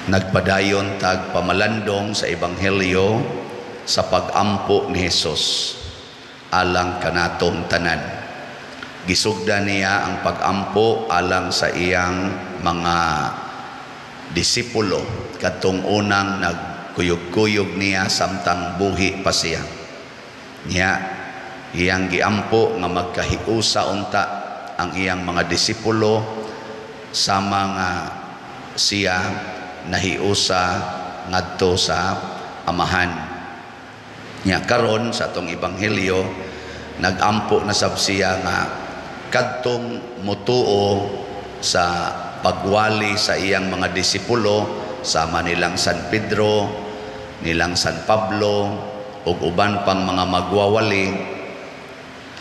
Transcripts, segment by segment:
nagpadayon tag pamalandong sa ebanghelyo sa pag-ampo ni Hesus alang kanatong tanan. Gisugda niya ang pag-ampo alang sa iyang mga disipulo katong unang nagkuyog-kuyog niya samtang buhi pa siya. Niya iyang giampo nga magkahiusa unta ang iyang mga disipulo sama nga siya nahiusa ngadto sa amahan. Nya karon sa atong ebanghelyo nagampo na sab siya nga kadtong mutuo sa pagwali sa iyang mga disipulo sama nilang San Pedro, nilang San Pablo ug uban pang mga magwawali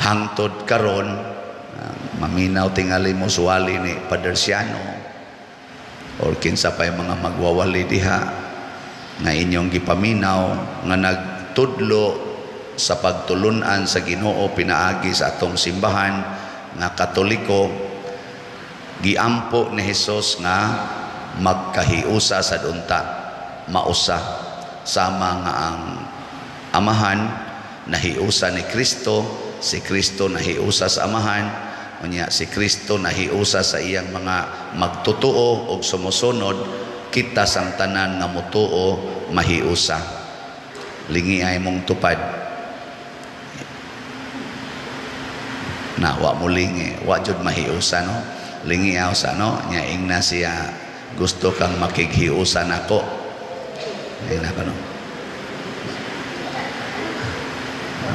hangtod karon. Maminaw tingali mo suwali ni Padre Siano or kinsa pa mga magwawali diha nga inyong gipaminaw nga nagtudlo sa pagtulunan sa Ginoo pinaagi sa atong simbahan nga Katoliko. Giampo ni Hesus nga magkahiusa sa dunta mausa sama nga ang amahan nahiusa ni Kristo, si Kristo nahiusa sa amahan, unya si Kristo nahiusa sa iyang mga magtutuo og sumusunod. Kita sang tanan nga mutuo mahiusa. Lingi ay mong tupad na wa mo lingi, wa jud mahiusa no. Lingi aw sa no nya ingna siya gusto kang makighiusa nako. Ina pa no.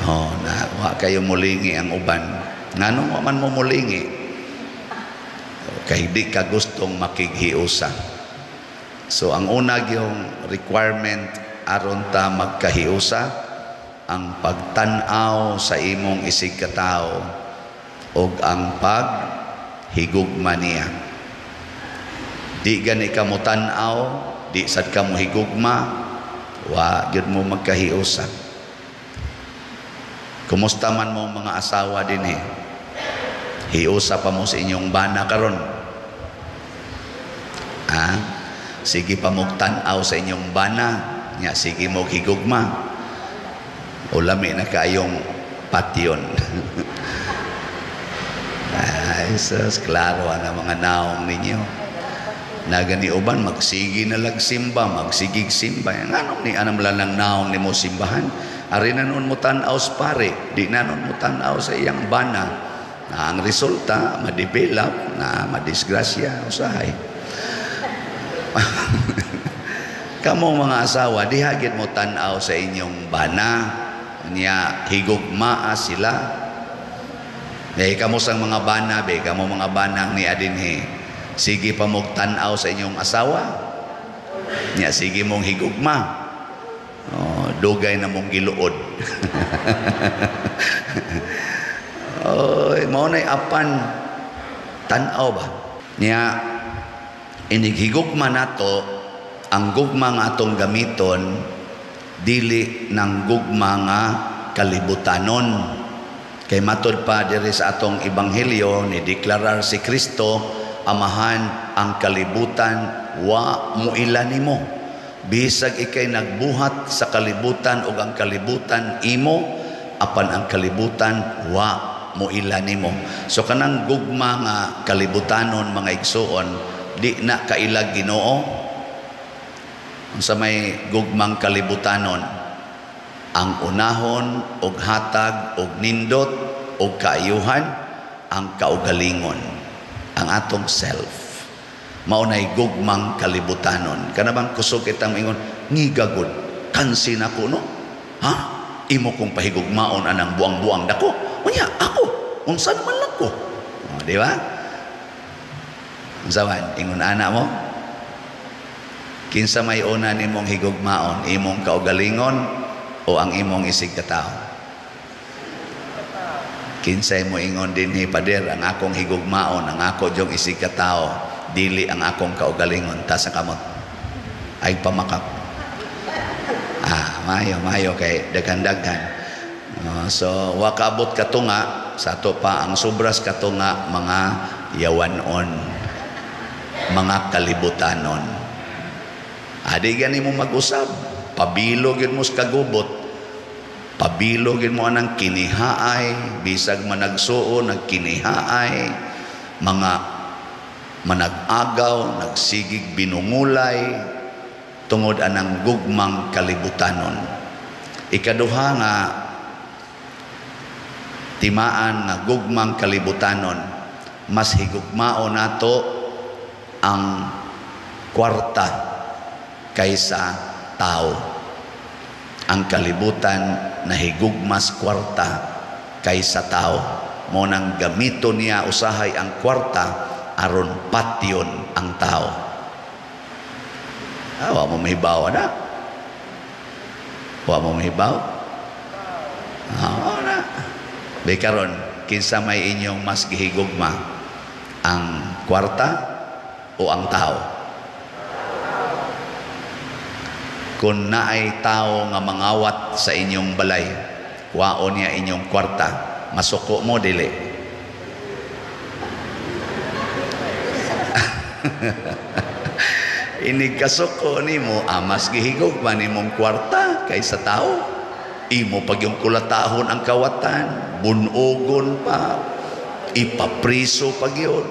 Oh, na wa kayo mulingi ang uban. Nganong wa man mo mulingi? Kay di ka gustong makighiusa. So ang una yung requirement aron ta magkahiusa ang pagtan-aw sa imong isig katao ug ang paghigugma niya. Di gani ka mo tan-aw, di sad ka mo higugma, wa gyud mo magkahiusa. Kumusta man mo mga asawa din hiusa pa mo sa inyong bana karon? Sige pa mo tan-aw sa inyong bana, nya sige mo higugma. O lami na kayong patyon. Ay, sus, klaro ang mga naong ninyo. Nagani uban, magsigi na lagsimba, magsigig simba. Anong ni anam lang naong ni mo simbahan? Ari na nun mo tanaw sa pare, di na nun mo tanaw sa iyang bana. Na ang resulta, madevelop na madisgrasya, usahay. Kamong mga asawa, di hagit mo tanaw sa inyong bana, niya higugmaa sila. Be kamo sang mga bana, be kamo mga banang ni adinhi. Sige pa mo tanaw sa inyong asawa. Niya sige mong higugma. Oh, dugay na mong giluod. Oy, mao nay apan tan-aw ba? Niya inigigugma nato ang gugma nga atong gamiton dili nang gugma nga kalibutanon. Kay matud pa diri sa atong ebanghelyo ni deklarar si Kristo, amahan ang kalibutan wa muila nimo. Bisag ikay nagbuhat sa kalibutan o ang kalibutan imo, apan ang kalibutan wa muila nimo. So kanang gugma nga kalibutanon mga igsuon, di na kailag Ginoo. Sa may gugmang kalibutanon, ang unahon og hatag og nindot og kaayuhan ang kaugalingon, ang atong self. Maunay gugmang kalibutanon. Kanabang kusog kitang ingon, ngigagod, kansin ako no? Ha? Imo kong pahigugmaon anang buang-buang dako. Unya, ako, unsan man lang ko. O, di ba? Unsawan, ingon anak mo? Kinsa may una nimong higugmaon, imong kaugalingon o ang imong isig katao? Kinsay mo ingon din pader, ang akong higugmaon, ang ako jong isig katao, dili ang akong kaugalingon, ta sa kamot ay pamakap. Mayo kay daghan-daghan. So wakaabot katunga sa ato pa ang sobras katunga mga yawanon, mga kalibutanon. Adi gani mo mag-usab, pabilogin mo sa kagubot, pabilogin mo anang kinihaay, bisag managsuo, nagkinihaay, mga manag-agaw, nagsigig binungulay, tungod anang gugmang kalibutanon. Ikaduha nga, timaan nga gugmang kalibutanon, mas higugmao nato ang kwarta kaysa tao. Ang kalibutan nahigugmas kwarta kaysa tao. Mo nang gamito niya usahay ang kwarta aron patyon ang tao. Wa mo mahibaw na. Wa mo mahibaw. Na. Bekaron kinsa may inyong mas gihigugma, ang kwarta o ang tao? Kung naay tao nga mangawat sa inyong balay, waon niya inyong kwarta, masuko mo dili. Inig kasuko nimo, mas gihigugma nimong kwarta kaysa tao. Imo pag yung kulatahon ang kawatan, bunugon pa, ipapriso pag yun,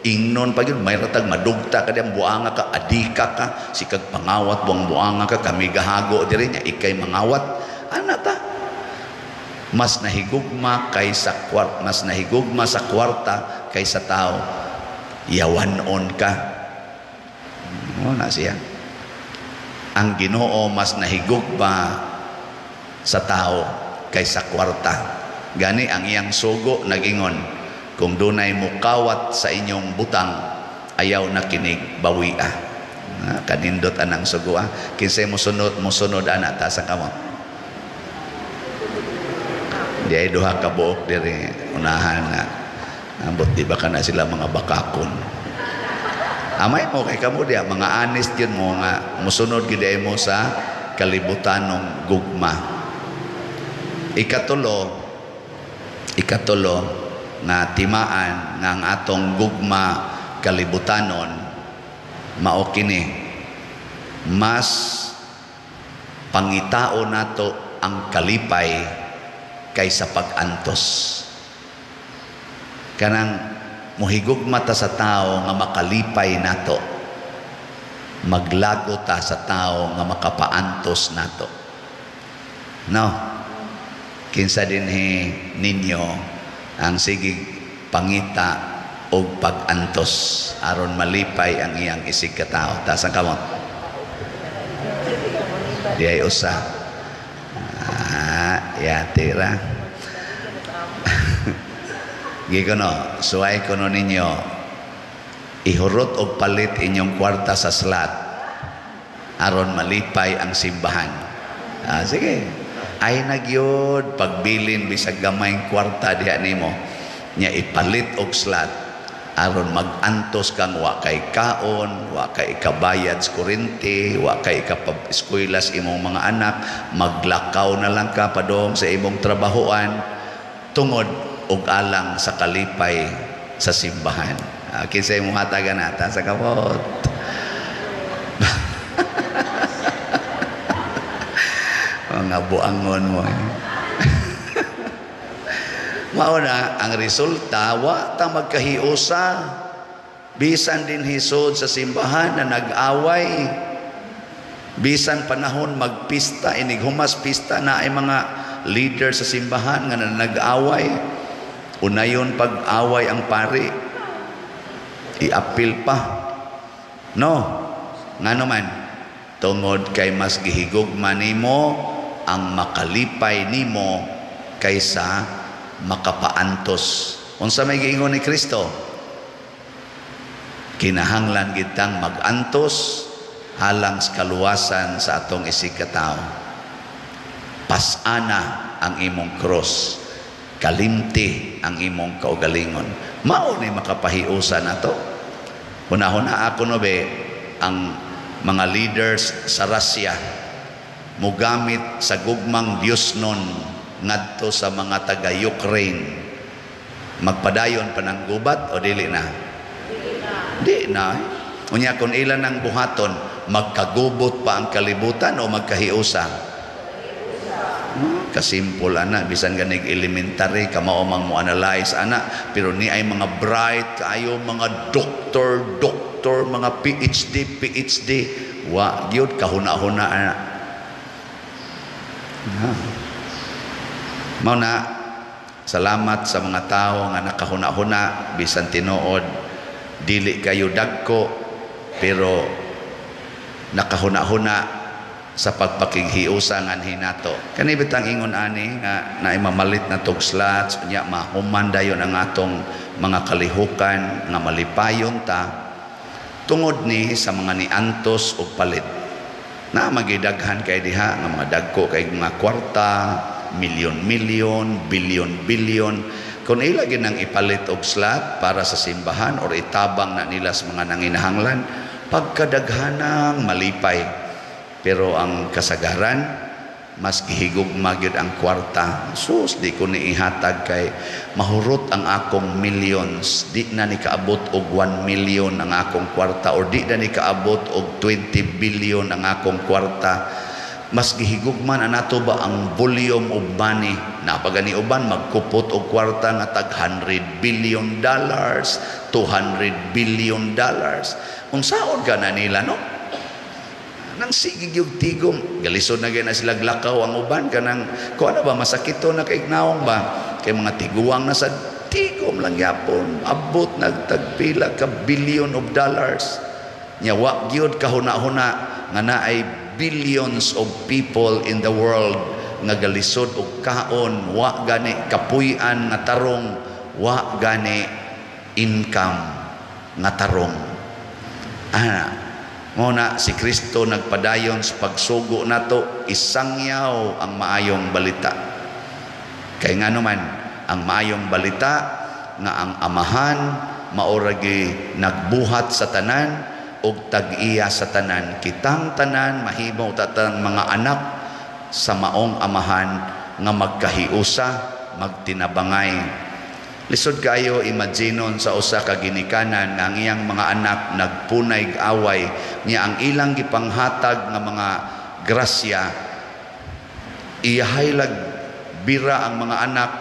ingnon pag yun, may ratag madugta ka diyang buanga ka, adika ka, sikag pangawat buang buanga ka, kami gahago diri niya, ikay mangawat, anata. Mas nahigugma sa kwarta kaysa tao, yawanon ka. Na siya. Ang Ginoo mas nahigugma sa tao kaysa kwarta. Gani ang iyang sugo nagingon, kung dunay mukawat sa inyong butang, ayaw na kinig bawia. Kanindot anang sugo. Kinsay musunod ana ta sa kamo. Di ay duha ka buok diri unahan na. Ambot di ba kana sila mga bakakon. Amay mo kay kamo dia mga honest yun mo nga musunod gid mo sa kalibutanong gugma. Ikatulo na timaan nga ang atong gugma kalibutanon mao kini, mas pangitao nato ang kalipay kaysa pag-antos. Kanang muhigugma ta sa tao nga makalipay nato, maglago ta sa tao nga makapaantos nato. No? Kinsa dinhi ninyo ang sigig pangita o pag-antos aron malipay ang iyang isig ka tao. Taas ang kamot. Di ay usa. Yatira. Gikono, suway kono ninyo, ihurot o palit inyong kwarta sa slot aron malipay ang simbahan. Sige. Ay nagyod pagbilin bisag gamayng kwarta diha nimo nya ipalit og slot aron mag-antos kang wa kay kaon, wa kay kabayad sa kuryente, wa kay kapag-eskwela sa imong mga anak, maglakaw na lang ka padong sa imong trabahoan tungod og alang sa kalipay sa simbahan. Kinsay imong hatagan nata sa kamot. Mga buangon mo. Mauna, ang resulta, wa ta magkahiusa. Bisan din hisod sa simbahan na nag-away. Bisan panahon magpista, inighumas pista na ay mga leader sa simbahan nga na nag-away. Unayon pag-away ang pari. I-appeal pa. No. Nga naman, tungod kay mas gihigugma nimo ang makalipay nimo kaysa makapaantos. Unsa may giingon ni Kristo? Kinahanglan kitang mag-antos halang sa kaluwasan sa atong isig ka tao. Pasana ang imong cross, kalimti ang imong kaugalingon. Mao ni makapahiusa nato. Una-una ako no be ang mga leaders sa Russia mugamit sa gugmang Diyos nun ngadto sa mga taga-Ukraine. Magpadayon pa ng gubat o dili na? Di na. Unya kung ilan ang buhaton, magkagubot pa ang kalibutan o magkahiusa? Kasimpol ana, bisan ganig elementary kamaomang mo analyze ana, pero ni ay mga bright kayo, mga doktor, mga PhD, wa gyud kahuna-huna ana. Mao na, salamat sa mga tao nga nakahuna-huna bisan tinuod dili kayo dagko pero nakahuna-huna sa pagpakighiusa nga hinato. Kani bitang ingon ani nga naimamalit na tog slots nya mahuman dayon ang atong mga kalihukan nga malipayon ta tungod ni sa mga niantos o palit. Na magidaghan kay diha nga mga dagko kay mga kwarta, milyon-milyon, bilyon-bilyon. Kung ila ginang ipalit og slot para sa simbahan or itabang na nila sa mga nanginahanglan, pagkadaghanang malipay. Pero ang kasagaran, mas gihigugma gyud ang kwarta. Sus, di ko ni ihatag kay mahurot ang akong millions. Di na ni kaabot og 1 million ang akong kwarta or di na ni kaabot og 20 billion ang akong kwarta. Mas gihigugman anato ba ang volume of money. Napagani uban magkupot og kwarta nga tag $100 billion, $200 billion. Unsaon ka na nila, no? Nang sigig yung tigom, galisod na na sila glakaw ang uban kanang kung ano ba masakito na kay naong ba kay mga tiguang na sa tigom lang yapon abot nagtagpila ka billion of dollars nya wa gyud kahuna-huna nga naay billions of people in the world nga galisod og kaon, wa gani kapuy-an nga tarong, wa gani income nga tarong. Muna si Kristo nagpadayon sa pagsugo nato, isangyaw ang maayong balita. Kay nga naman ang maayong balita nga ang amahan maoragi nagbuhat sa tanan og tag-iya sa tanan. Kitang tanan mahimo tatang mga anak sa maong amahan nga magkahiusa, magtinabangay. Lisod kayo imaginon sa usa ka ginikanan nga ang iyang mga anak nagpunay away niya ang ilang gipanghatag nga mga grasya iyahaylag bira ang mga anak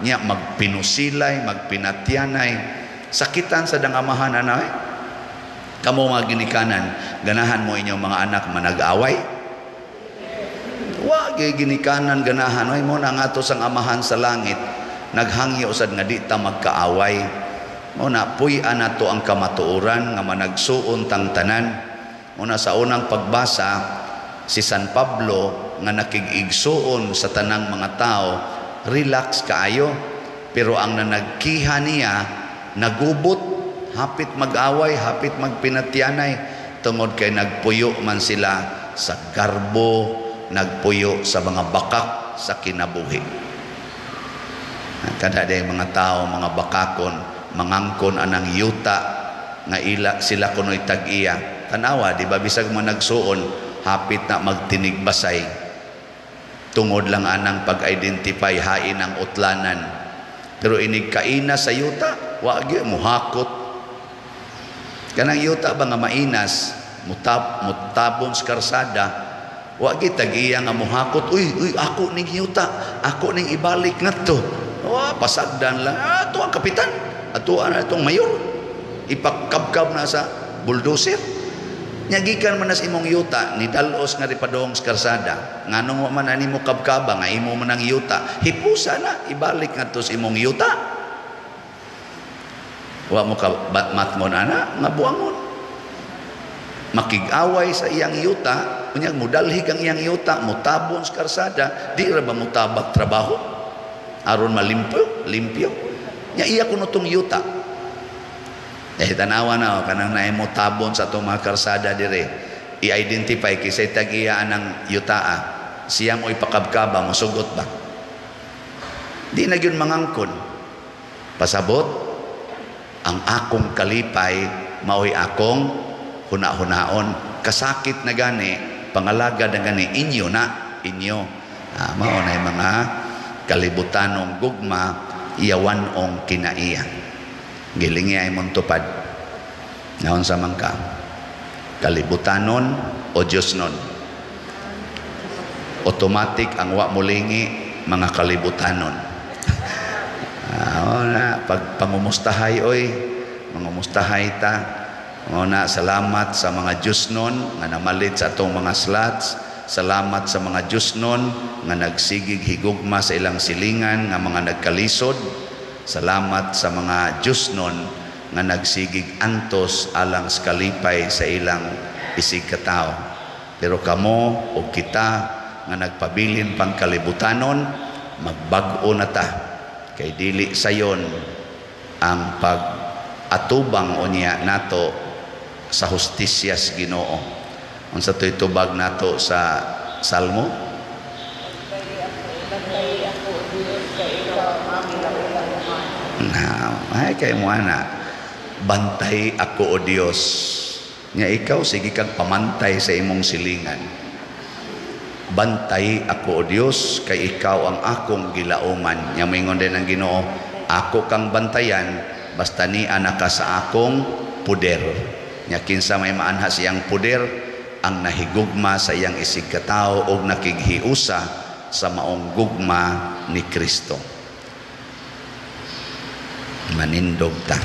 niya magpinusilay, magpinatyanay, sakitan sa dangamahan anay. Kamo mga ginikanan, ganahan mo inyong mga anak manag-away? Wa gyud ginikanan ganahan ay mo na nga to sang amahan sa langit. Naghangyo usad nga di ta magkaaway. Muna puy-an nato ang kamatuoran nga managsuon tang tanan. Muna sa unang pagbasa si San Pablo nga nakig-igsuon sa tanang mga tao, relax kaayo, pero ang nanagkiha niya nagubot, hapit mag-away, hapit magpinatyanay tungod kay nagpuyo man sila sa garbo, nagpuyo sa mga bakak sa kinabuhi. Kada day mga tao, mga bakakon, mangangkon anang yuta nga ila sila kunoy tag-iya. Tanawa, di ba bisag mo nagsuon, hapit na magtinigbasay. Tungod lang anang pag-identify hain ang utlanan. Pero inigkaina sa yuta, wag yun, muhakot. Kanang yuta ba nga mainas, mutabon sa karsada, wag yun, tag-iya nga muhakot. Uy, ako ning yuta, ako ning ibalik nga to. Pasagdan lang. Ito ang kapitan. Ito ang itong mayor. Ipagkabkab na sa bulldozer. Nyagikan man na sa imong yuta, ni dalos nga ripadong sa karsada. Nga nung man ani mo kabkaba, nga imo man ang yuta. Hipusa na, ibalik nga to sa imong yuta. Wa mo ka matmon ana, nga buangon. Makig-away sa iyang yuta, kunyag mudalhig ang iyang yuta, mutabon sa karsada, di ra ba mutabak trabaho? Aron malimpyo nya iya kuno tong yuta tanawa na kanang naimo tabon sa itong mga karsada dire i-identify kisay tag-iya ng yutaa siya mo ipakabkaba mo sugot ba di na yun mangangkon pasabot ang akong kalipay maoy akong huna-hunaon kasakit na gani pangalaga na gani inyo mao na yung mga kalibutanong gugma iyawanong kinaiya gilingi ay mong tupad naon sa mangka Kalibutanon o Diosnon? Automatic ang wa mulingi mga kalibutanon. Pag pangumustahay oy, mangumustahay ta. Na salamat sa mga Diosnon nga namalit sa atong mga slots. Salamat sa mga Diosnon nga nagsigig higugma sa ilang silingan nga mga nagkalisod. Salamat sa mga Diosnon nga nagsigig antos alang sa kalipay sa ilang isig katao. Pero kamo o kita nga nagpabilin pang kalibutanon, magbag-o na ta. Kay dili sayon ang pag-atubang o niya nato sa hustisyas Ginoo. Unsa to'y tubag nato sa Salmo? Ay kay mo ana, bantay ako o Dios. Nya ikaw sige kang pamantay sa imong silingan. Bantay ako o Dios kay ikaw ang akong gilauman. Nya moingon din ang Ginoo, ako kang bantayan basta ni anaka sa akong puder. Nya kinsa may maanha siyang puder, ang nahigugma sa iyang isig katao o nakighiusa sa maong gugma ni Kristo. Manindog ta.